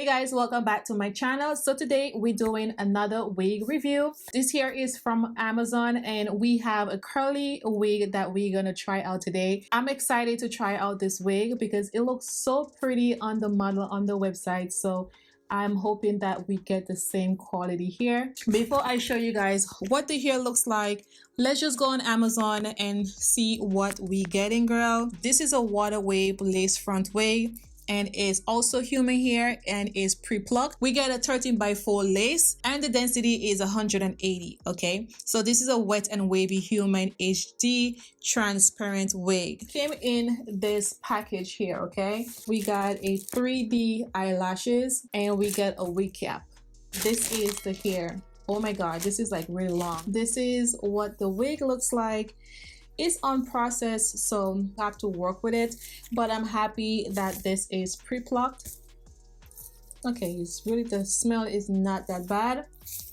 Guys, welcome back to my channel. So today we're doing another wig review. This here is from Amazon and we have a curly wig that we're gonna try out today. I'm excited to try out this wig because it looks so pretty on the model on the website, so I'm hoping that we get the same quality here. Before I show you guys what the hair looks like, let's just go on Amazon and see what we getting, girl. This is a water wave lace front wig and is also human hair and is pre-plucked. We get a 13x4 lace and the density is 180. Okay, so this is a wet and wavy human HD transparent wig. Came in this package here. Okay, we got a 3D eyelashes and we get a wig cap. This is the hair. Oh my god, this is like really long. This is what the wig looks like. It's on process, so I have to work with it, but I'm happy that this is pre-plucked. Okay, it's really, the smell is not that bad.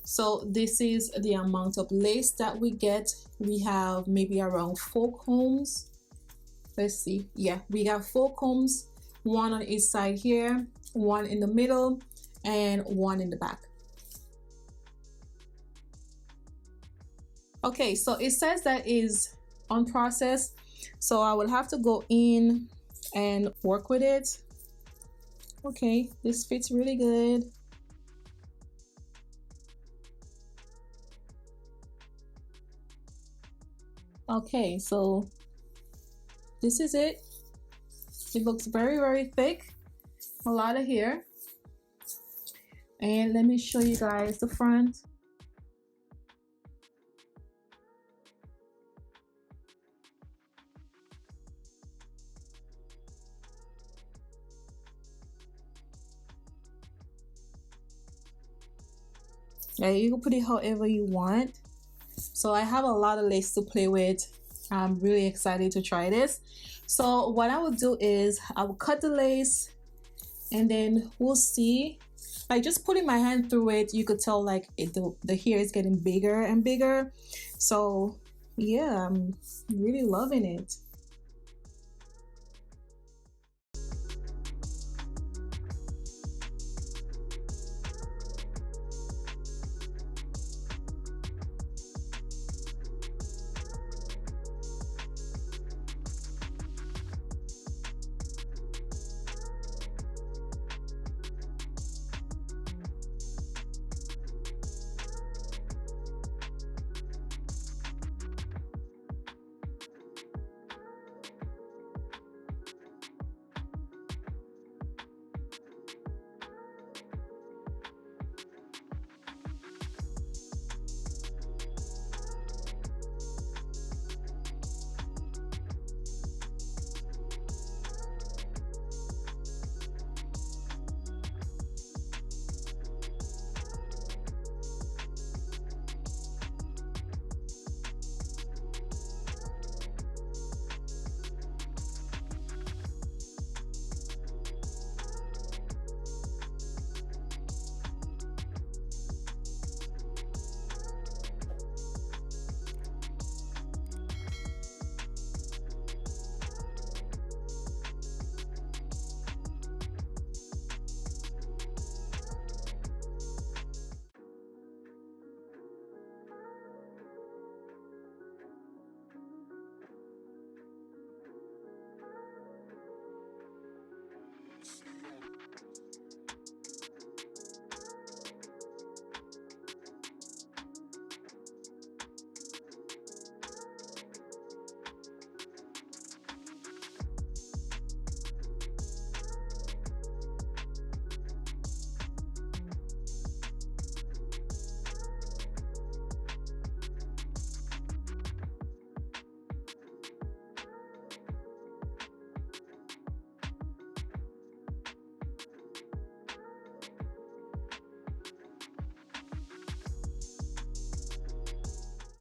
So this is the amount of lace that we get. We have maybe around 4 combs. Let's see. Yeah, we got 4 combs, 1 on each side here, 1 in the middle, and 1 in the back. Okay, so it says that is on process, so I will have to go in and work with it. Okay, this fits really good. Okay, so this is it. It looks very thick, a lot of hair. And let me show you guys the front. Yeah, you can put it however you want. So I have a lot of lace to play with. I'm really excited to try this. So what I will do is I will cut the lace and then we'll see. Like just putting my hand through it, you could tell like the hair is getting bigger and bigger. So yeah, I'm really loving it.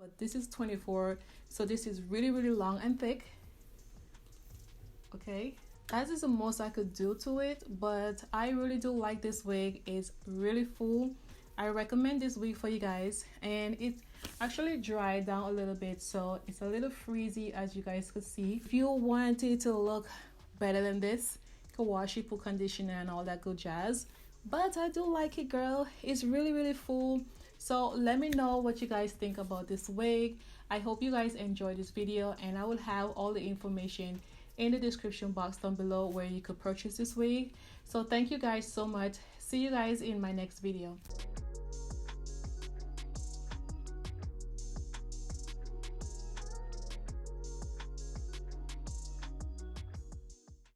But this is 24, so this is really long and thick. Okay, that is the most I could do to it, but I really do like this wig. It's really full. I recommend this wig for you guys, and it actually dried down a little bit, so it's a little frizzy as you guys could see. If you want it to look better than this, you can wash it, put conditioner and all that good jazz, but I do like it, girl. It's really full. So let me know what you guys think about this wig. I hope you guys enjoyed this video, and I will have all the information in the description box down below where you could purchase this wig. So thank you guys so much. See you guys in my next video.